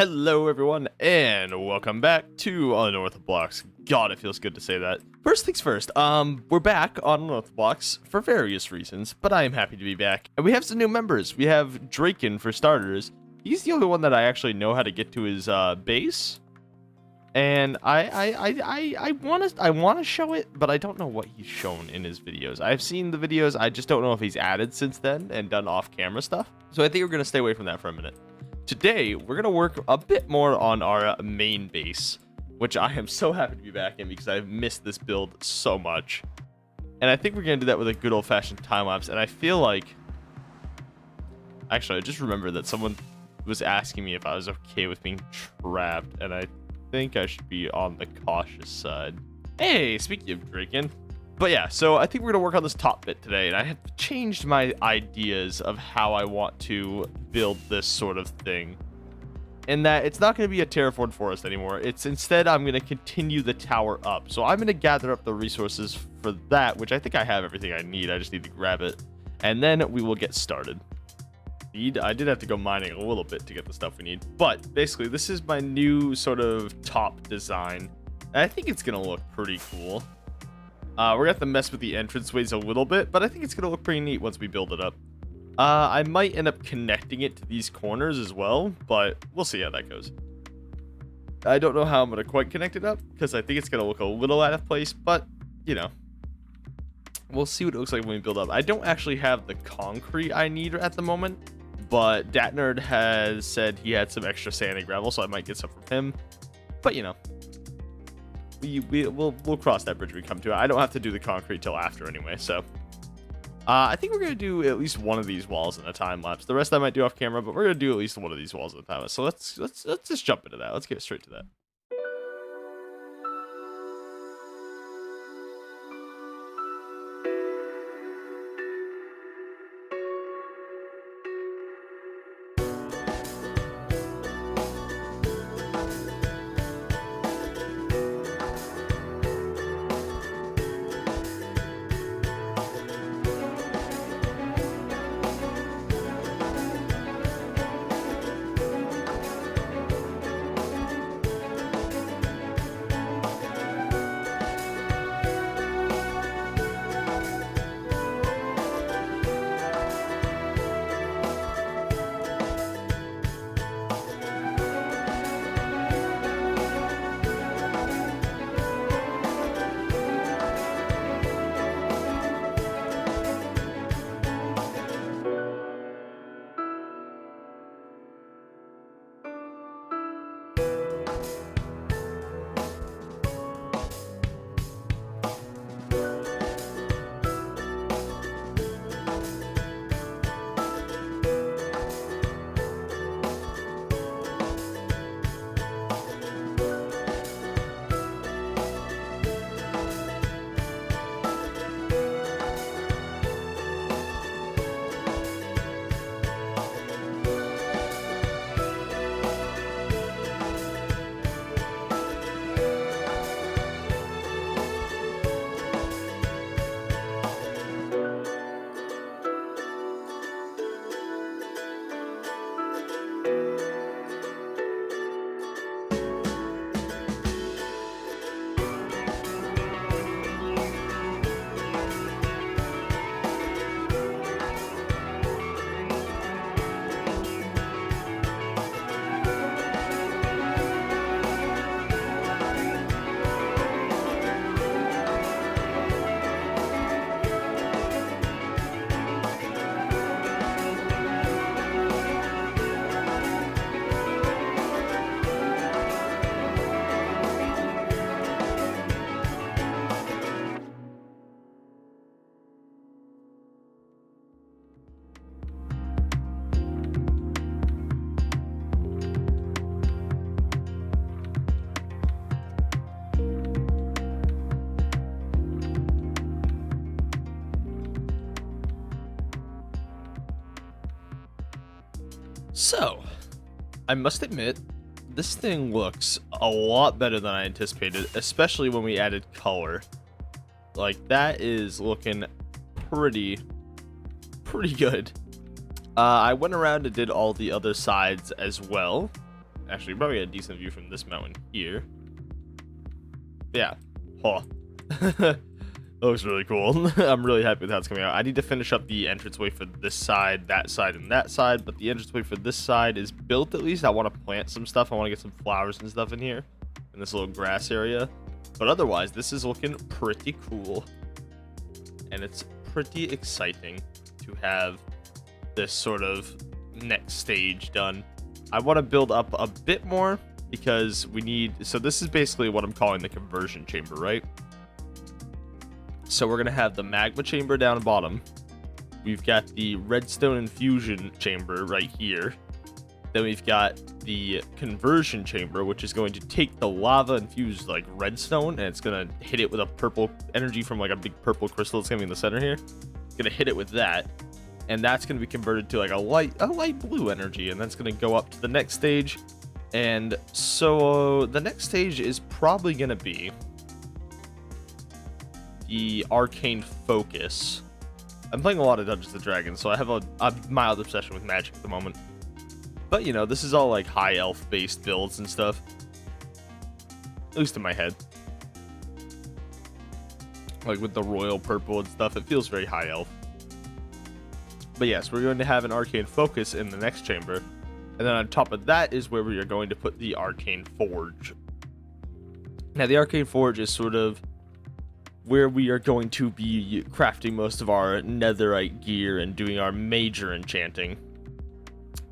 Hello everyone, and welcome back to Unorthoblocks. God, it feels good to say that. First things first, we're back on Unorthoblocks for various reasons, but I am happy to be back. And we have some new members. We have Draken for starters. He's the only one that I actually know how to get to his base. And I want to show it, but I don't know what he's shown in his videos. I've seen the videos, I just don't know if he's added since then and done off-camera stuff. So I think we're going to stay away from that for a minute. Today, we're going to work a bit more on our main base, which I am so happy to be back in because I've missed this build so much. And I think we're going to do that with a good old-fashioned time-lapse, and I feel like... Actually, I just remembered that someone was asking me if I was okay with being trapped, and I think I should be on the cautious side. Hey, speaking of Draken. But yeah, so I think we're going to work on this top bit today, and I have changed my ideas of how I want to build this sort of thing. In that it's not going to be a terraformed forest anymore. It's instead I'm going to continue the tower up. So I'm going to gather up the resources for that, which I think I have everything I need. I just need to grab it. And then we will get started. I did have to go mining a little bit to get the stuff we need. But basically, this is my new sort of top design. And I think it's going to look pretty cool. We're going to have to mess with the entranceways a little bit, but I think it's going to look pretty neat once we build it up. I might end up connecting it to these corners as well, but we'll see how that goes. I don't know how I'm going to quite connect it up, because I think it's going to look a little out of place, but, you know. We'll see what it looks like when we build up. I don't actually have the concrete I need at the moment, but Datnerd has said he had some extra sand and gravel, so I might get some from him. But, you know. We'll cross that bridge when we come to it. I don't have to do the concrete till after anyway, so I think we're gonna do at least one of these walls in a time lapse. The rest I might do off camera, but we're gonna do at least one of these walls in a time lapse. So let's just jump into that. Let's get straight to that. So, I must admit, this thing looks a lot better than I anticipated, especially when we added color. Like, that is looking pretty good. I went around and did all the other sides as well, Actually, probably get a decent view from this mountain here. Yeah. Huh. That looks really cool. I'm really happy with how it's coming out. I need to finish up the entranceway for this side, and that side, but the entranceway for this side is built at least. I want to plant some stuff. I want to get some flowers and stuff in here, in this little grass area. But otherwise, this is looking pretty cool. And it's pretty exciting to have this sort of next stage done. I want to build up a bit more because we need, so this is basically what I'm calling the conversion chamber, right? So we're going to have the magma chamber down the bottom. We've got the redstone infusion chamber right here. Then we've got the conversion chamber, which is going to take the lava infused like redstone, and it's going to hit it with a purple energy from like a big purple crystal that's going to be in the center here. It's going to hit it with that, and that's going to be converted to like a light blue energy, and that's going to go up to the next stage. And so the next stage is probably going to be the arcane focus. I'm playing a lot of Dungeons & Dragons, so I have a mild obsession with magic at the moment. But, you know, this is all, like, high elf-based builds and stuff. At least in my head. Like, with the royal purple and stuff, it feels very high elf. But yes, we're going to have an arcane focus in the next chamber. And then on top of that is where we are going to put the arcane forge. Now, the arcane forge is sort of where we are going to be crafting most of our netherite gear and doing our major enchanting.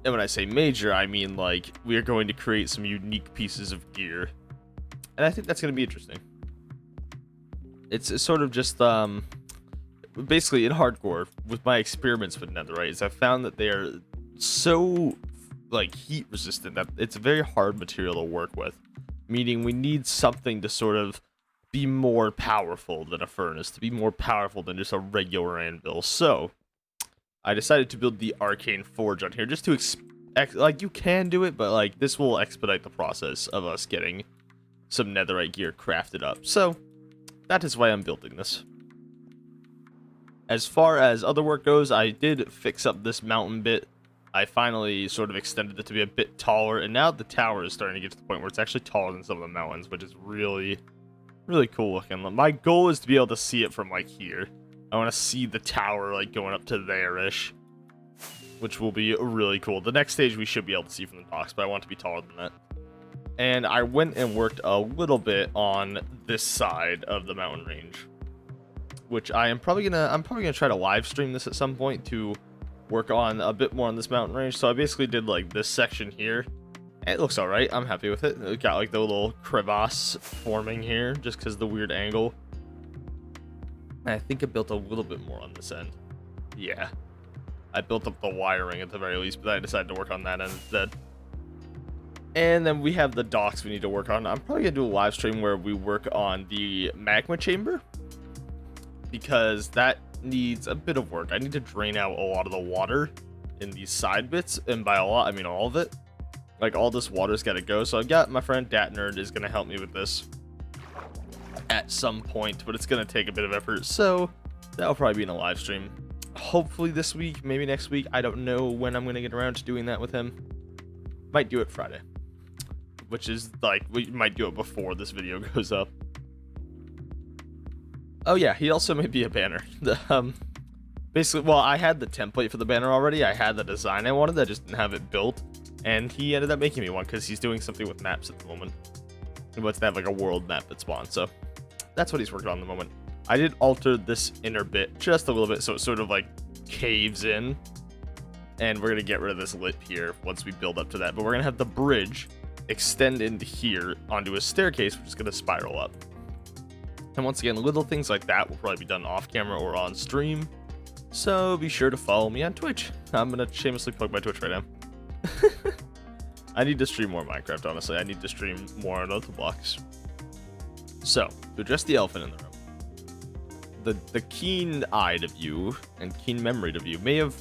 And when I say major, I mean like we are going to create some unique pieces of gear. And I think that's going to be interesting. It's sort of just basically in hardcore with my experiments with netherite is I've found that they are so like heat resistant that it's a very hard material to work with, meaning we need something to sort of be more powerful than a furnace, to be more powerful than just a regular anvil. So I decided to build the arcane forge on here just to like you can do it, but like this will expedite the process of us getting some netherite gear crafted up. So that is why I'm building this. As far as other work goes, I did fix up this mountain bit. I finally sort of extended it to be a bit taller, and now the tower is starting to get to the point where it's actually taller than some of the mountains, which is really cool looking. My goal is to be able to see it from like here. I want to see the tower like going up to there-ish, which will be really cool. The next stage we should be able to see from the docks, but I want it to be taller than that. And I went and worked a little bit on this side of the mountain range, which I'm probably gonna try to live stream this at some point to work on a bit more on this mountain range. So I basically did like this section here. It looks alright. I'm happy with it. It got like the little crevasse forming here just because of the weird angle. And I think I built a little bit more on this end. Yeah. I built up the wiring at the very least, but I decided to work on that end instead. And then we have the docks we need to work on. I'm probably going to do a live stream where we work on the magma chamber, because that needs a bit of work. I need to drain out a lot of the water in these side bits, and by a lot, I mean all of it. Like, all this water's got to go. So I've got my friend DatNerd is going to help me with this at some point, but it's going to take a bit of effort. So that'll probably be in a live stream. Hopefully this week, maybe next week. I don't know when I'm going to get around to doing that with him. Might do it Friday, which is like, we might do it before this video goes up. Oh yeah, he also made me a banner. Basically, well, I had the template for the banner already. I had the design I wanted. I just didn't have it built. And he ended up making me one because he's doing something with maps at the moment. He wants to have like a world map that spawns. So that's what he's working on at the moment. I did alter this inner bit just a little bit so it sort of like caves in. And we're going to get rid of this lip here once we build up to that. But we're going to have the bridge extend into here onto a staircase, which is going to spiral up. And once again, little things like that will probably be done off camera or on stream. So be sure to follow me on Twitch. I'm going to shamelessly plug my Twitch right now. I need to stream more Minecraft, honestly. I need to stream more Unorthoblocks. So, to address the elephant in the room. The keen-eyed of you and keen-memoried of you may have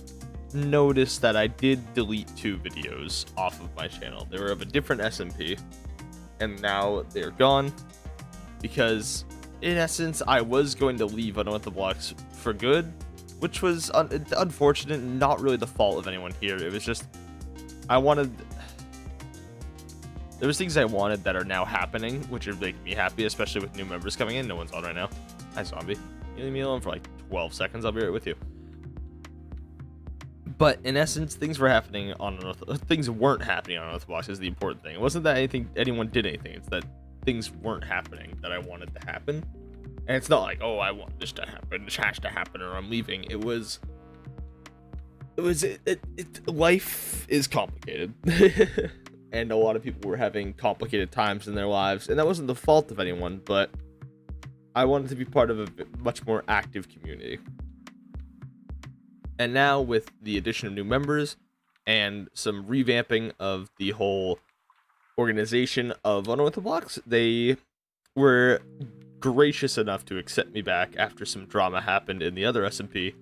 noticed that I did delete 2 videos off of my channel. They were of a different SMP, and now they're gone. Because, in essence, I was going to leave Unorthoblocks for good, which was unfortunate, not really the fault of anyone here. It was just, I wanted... There was things I wanted that are now happening, which are making me happy, especially with new members coming in. No one's on right now. Hi, zombie. You leave me alone for like 12 seconds. I'll be right with you. But in essence, things were happening on things weren't happening on Unorthoblocks is the important thing. It wasn't that anyone did anything. It's that things weren't happening that I wanted to happen. And it's not like, oh, I want this to happen. This has to happen or I'm leaving. Life is complicated. And a lot of people were having complicated times in their lives. And that wasn't the fault of anyone, but I wanted to be part of a much more active community. And now with the addition of new members and some revamping of the whole organization of Unorthoblocks, they were gracious enough to accept me back after some drama happened in the other SMP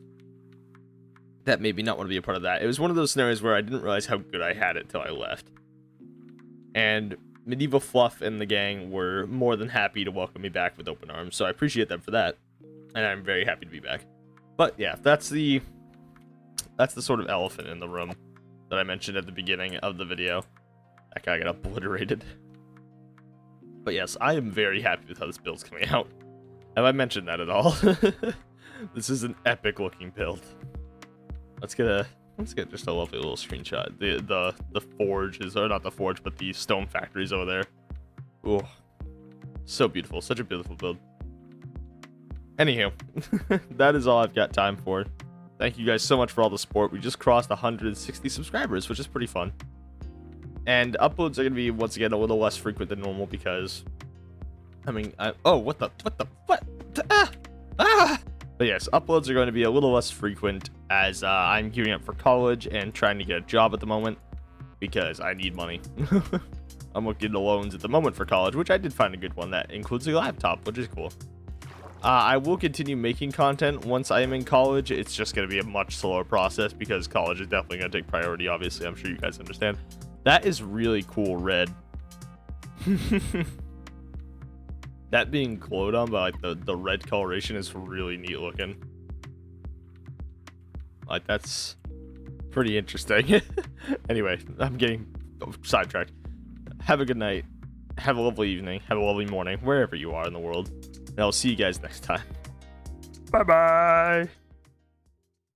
that made me not want to be a part of that. It was one of those scenarios where I didn't realize how good I had it till I left. And Medieval Fluff and the gang were more than happy to welcome me back with open arms, so I appreciate them for that. And I'm very happy to be back. But yeah, that's the sort of elephant in the room that I mentioned at the beginning of the video. That guy got obliterated. But yes, I am very happy with how this build's coming out. Have I mentioned that at all? This is an epic looking build. Let's get just a lovely little screenshot. The forge is, or not the forge, but the stone factory's over there. Ooh, so beautiful. Such a beautiful build. Anywho, that is all I've got time for. Thank you guys so much for all the support. We just crossed 160 subscribers, which is pretty fun. And uploads are going to be, once again, a little less frequent than normal because, But yes, uploads are going to be a little less frequent as I'm gearing up for college and trying to get a job at the moment because I need money. I'm looking into loans at the moment for college, which I did find a good one that includes a laptop, which is cool. I will continue making content once I am in college. It's just going to be a much slower process because college is definitely going to take priority, obviously. I'm sure you guys understand. That is really cool red. That being glowed on by like the red coloration is really neat looking. Like, that's pretty interesting. Anyway, I'm getting sidetracked. Have a good night. Have a lovely evening. Have a lovely morning, wherever you are in the world. And I'll see you guys next time. Bye-bye.